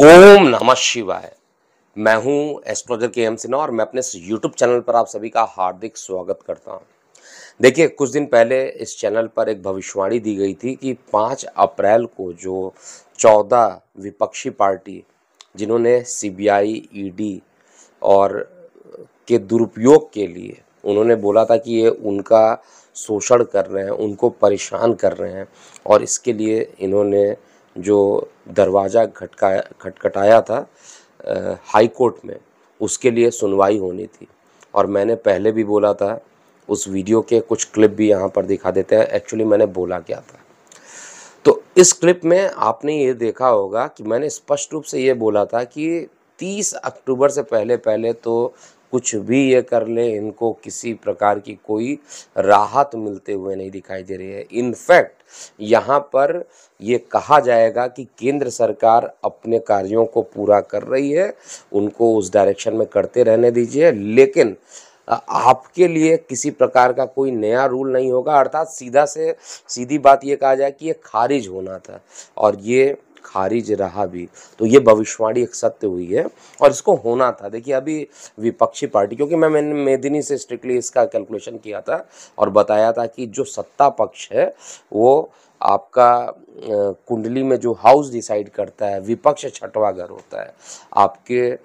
ओम नमः शिवाय। मैं हूं एस्ट्रोलॉजर के एम सिन्हा और मैं अपने इस यूट्यूब चैनल पर आप सभी का हार्दिक स्वागत करता हूं। देखिए, कुछ दिन पहले इस चैनल पर एक भविष्यवाणी दी गई थी कि 5 अप्रैल को जो 14 विपक्षी पार्टी जिन्होंने सीबीआई, ईडी और के दुरुपयोग के लिए उन्होंने बोला था कि ये उनका शोषण कर रहे हैं, उनको परेशान कर रहे हैं और इसके लिए इन्होंने जो दरवाज़ा खटखटाया था हाई कोर्ट में, उसके लिए सुनवाई होनी थी। और मैंने पहले भी बोला था, उस वीडियो के कुछ क्लिप भी यहाँ पर दिखा देते हैं एक्चुअली मैंने बोला क्या था। तो इस क्लिप में आपने ये देखा होगा कि मैंने स्पष्ट रूप से ये बोला था कि 30 अक्टूबर से पहले पहले तो कुछ भी ये कर ले, इनको किसी प्रकार की कोई राहत मिलते हुए नहीं दिखाई दे रही है। इनफैक्ट यहाँ पर ये कहा जाएगा कि केंद्र सरकार अपने कार्यों को पूरा कर रही है, उनको उस डायरेक्शन में करते रहने दीजिए, लेकिन आपके लिए किसी प्रकार का कोई नया रूल नहीं होगा। अर्थात सीधी बात ये कहा जाए कि ये खारिज होना था और ये खारिज रहा भी। तो ये भविष्यवाणी एक सत्य हुई है और इसको होना था। देखिए, अभी विपक्षी पार्टी, क्योंकि मैंने मेदिनी से स्ट्रिक्टली इसका कैलकुलेशन किया था और बताया था कि जो सत्ता पक्ष है वो आपका कुंडली में जो हाउस डिसाइड करता है, विपक्ष छठवां घर होता है। आपके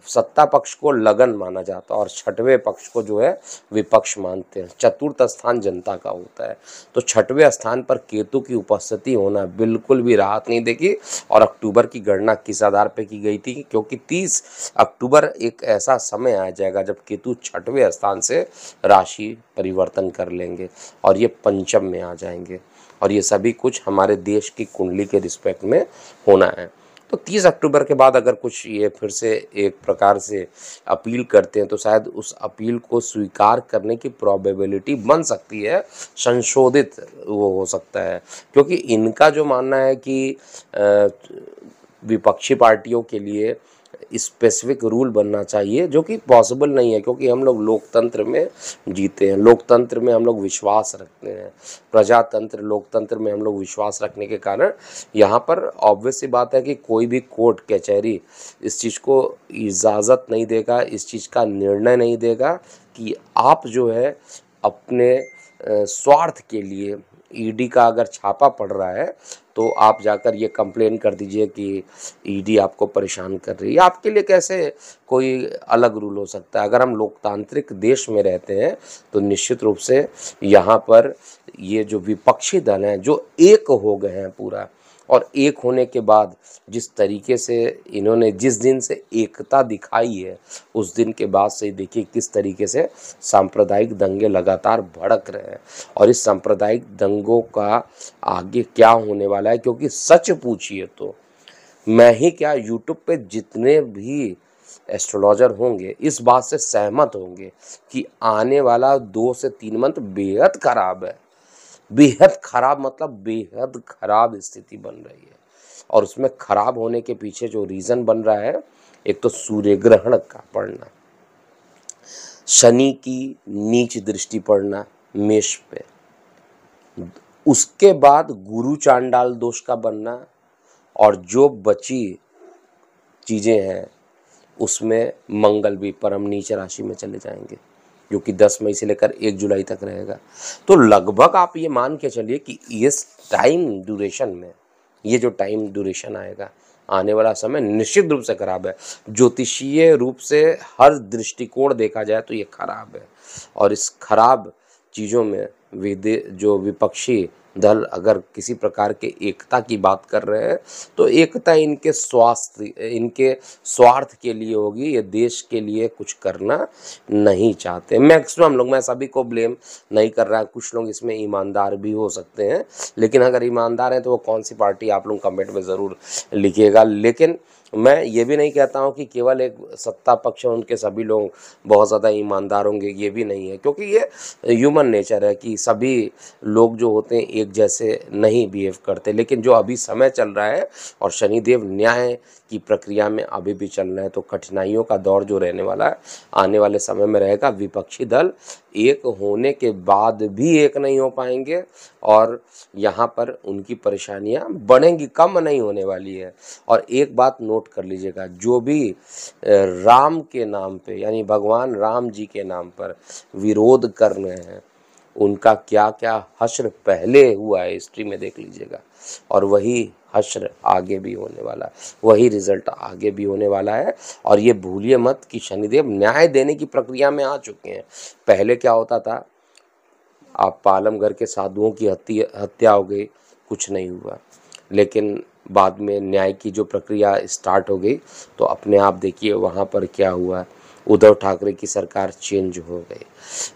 सत्ता पक्ष को लगन माना जाता है और छठवें पक्ष को जो है विपक्ष मानते हैं। चतुर्थ स्थान जनता का होता है। तो छठवें स्थान पर केतु की उपस्थिति होना बिल्कुल भी राहत नहीं देगी। और अक्टूबर की गणना किस आधार पर की गई थी? क्योंकि 30 अक्टूबर एक ऐसा समय आ जाएगा जब केतु छठवें स्थान से राशि परिवर्तन कर लेंगे और ये पंचम में आ जाएंगे और ये सभी कुछ हमारे देश की कुंडली के रिस्पेक्ट में होना है। तो 30 अक्टूबर के बाद अगर कुछ ये फिर से एक प्रकार से अपील करते हैं तो शायद उस अपील को स्वीकार करने की प्रोबेबिलिटी बन सकती है, संशोधित वो हो सकता है। क्योंकि इनका जो मानना है कि विपक्षी पार्टियों के लिए स्पेसिफिक रूल बनना चाहिए, जो कि पॉसिबल नहीं है। क्योंकि हम लोग लोकतंत्र में जीते हैं, लोकतंत्र में हम लोग विश्वास रखते हैं, प्रजातंत्र लोकतंत्र में हम लोग विश्वास रखने के कारण यहाँ पर ऑब्वियस सी बात है कि कोई भी कोर्ट कचहरी इस चीज़ को इजाज़त नहीं देगा, इस चीज़ का निर्णय नहीं देगा कि आप जो है अपने स्वार्थ के लिए, ईडी का अगर छापा पड़ रहा है तो आप जाकर ये कंप्लेन कर दीजिए कि ईडी आपको परेशान कर रही है। आपके लिए कैसे कोई अलग रूल हो सकता है? अगर हम लोकतांत्रिक देश में रहते हैं तो निश्चित रूप से यहाँ पर ये जो विपक्षी दल हैं जो एक हो गए हैं पूरा, और एक होने के बाद जिस तरीके से इन्होंने जिस दिन से एकता दिखाई है उस दिन के बाद से देखिए किस तरीके से सांप्रदायिक दंगे लगातार भड़क रहे हैं और इस सांप्रदायिक दंगों का आगे क्या होने वाला है। क्योंकि सच पूछिए तो मैं ही क्या, यूट्यूब पे जितने भी एस्ट्रोलॉजर होंगे इस बात से सहमत होंगे कि आने वाला 2 से 3 मंथ बेहद खराब है। बेहद खराब मतलब बेहद खराब स्थिति बन रही है और उसमें खराब होने के पीछे जो रीज़न बन रहा है, एक तो सूर्य ग्रहण का पड़ना, शनि की नीच दृष्टि पड़ना मेष पे, उसके बाद गुरु चांडाल दोष का बनना, और जो बची चीज़ें हैं उसमें मंगल भी परम नीच राशि में चले जाएंगे, जो कि 10 मई से लेकर 1 जुलाई तक रहेगा। तो लगभग आप ये मान के चलिए कि इस टाइम ड्यूरेशन में, ये जो टाइम ड्यूरेशन आएगा, आने वाला समय निश्चित रूप से खराब है। ज्योतिषीय रूप से हर दृष्टिकोण देखा जाए तो ये खराब है और इस खराब चीज़ों में जो विपक्षी दल अगर किसी प्रकार के एकता की बात कर रहे हैं तो एकता इनके स्वार्थ के लिए होगी। ये देश के लिए कुछ करना नहीं चाहते मैक्सिमम लोग। मैं सभी को ब्लेम नहीं कर रहा, कुछ लोग इसमें ईमानदार भी हो सकते हैं, लेकिन अगर ईमानदार हैं तो वो कौन सी पार्टी आप लोग कमेंट में ज़रूर लिखिएगा। लेकिन मैं ये भी नहीं कहता हूँ कि केवल एक सत्ता पक्ष है उनके सभी लोग बहुत ज़्यादा ईमानदार होंगे, ये भी नहीं है। क्योंकि ये ह्यूमन नेचर है कि सभी लोग जो होते हैं एक जैसे नहीं बिहेव करते, लेकिन जो अभी समय चल रहा है और शनिदेव न्याय की प्रक्रिया में अभी भी चल रहे हैं, तो कठिनाइयों का दौर जो रहने वाला है आने वाले समय में रहेगा। विपक्षी दल एक होने के बाद भी एक नहीं हो पाएंगे और यहाँ पर उनकी परेशानियाँ बढ़ेंगी, कम नहीं होने वाली है। और एक बात नोट कर लीजिएगा, जो भी राम के नाम पे यानी भगवान राम जी के नाम पर विरोध कर रहे हैं, उनका क्या क्या हश्र पहले हुआ है हिस्ट्री में देख लीजिएगा, और वही हश्र आगे भी होने वाला है, वही रिजल्ट आगे भी होने वाला है। और ये भूलिए मत कि शनिदेव न्याय देने की प्रक्रिया में आ चुके हैं। पहले क्या होता था, आप पालमगढ़ के साधुओं की हत्या हो गई, कुछ नहीं हुआ, लेकिन बाद में न्याय की जो प्रक्रिया स्टार्ट हो गई तो अपने आप देखिए वहाँ पर क्या हुआ, उद्धव ठाकरे की सरकार चेंज हो गई।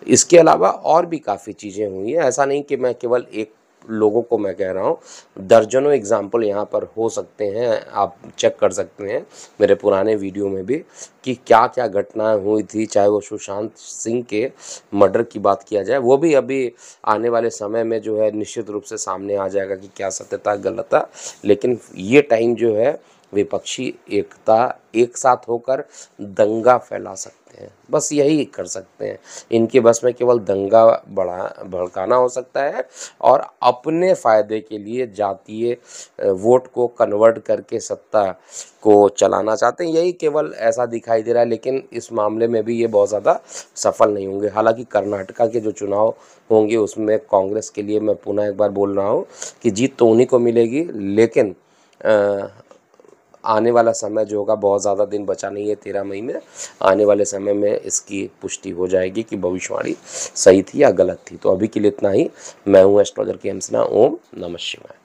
इसके अलावा और भी काफ़ी चीज़ें हुई हैं, ऐसा नहीं कि मैं केवल एक लोगों को मैं कह रहा हूँ, दर्जनों एग्जाम्पल यहाँ पर हो सकते हैं, आप चेक कर सकते हैं मेरे पुराने वीडियो में भी कि क्या क्या घटनाएं हुई थी। चाहे वो सुशांत सिंह के मर्डर की बात किया जाए, वो भी अभी आने वाले समय में जो है निश्चित रूप से सामने आ जाएगा कि क्या सत्यता गलत। लेकिन ये टाइम जो है विपक्षी एकता एक साथ होकर दंगा फैला सकते हैं, बस यही कर सकते हैं। इनके बस में केवल दंगा भड़काना हो सकता है और अपने फ़ायदे के लिए जातीय वोट को कन्वर्ट करके सत्ता को चलाना चाहते हैं, यही केवल ऐसा दिखाई दे रहा है। लेकिन इस मामले में भी ये बहुत ज़्यादा सफल नहीं होंगे। हालांकि कर्नाटका के जो चुनाव होंगे उसमें कांग्रेस के लिए मैं पुनः एक बार बोल रहा हूँ कि जीत तो उन्हीं को मिलेगी, लेकिन आने वाला समय जो होगा, बहुत ज़्यादा दिन बचा नहीं है, 13 मई में आने वाले समय में इसकी पुष्टि हो जाएगी कि भविष्यवाणी सही थी या गलत थी। तो अभी के लिए इतना ही। मैं हूँ एस्ट्रोलॉजर के एम सिन्हा। ओम नमः शिवाय।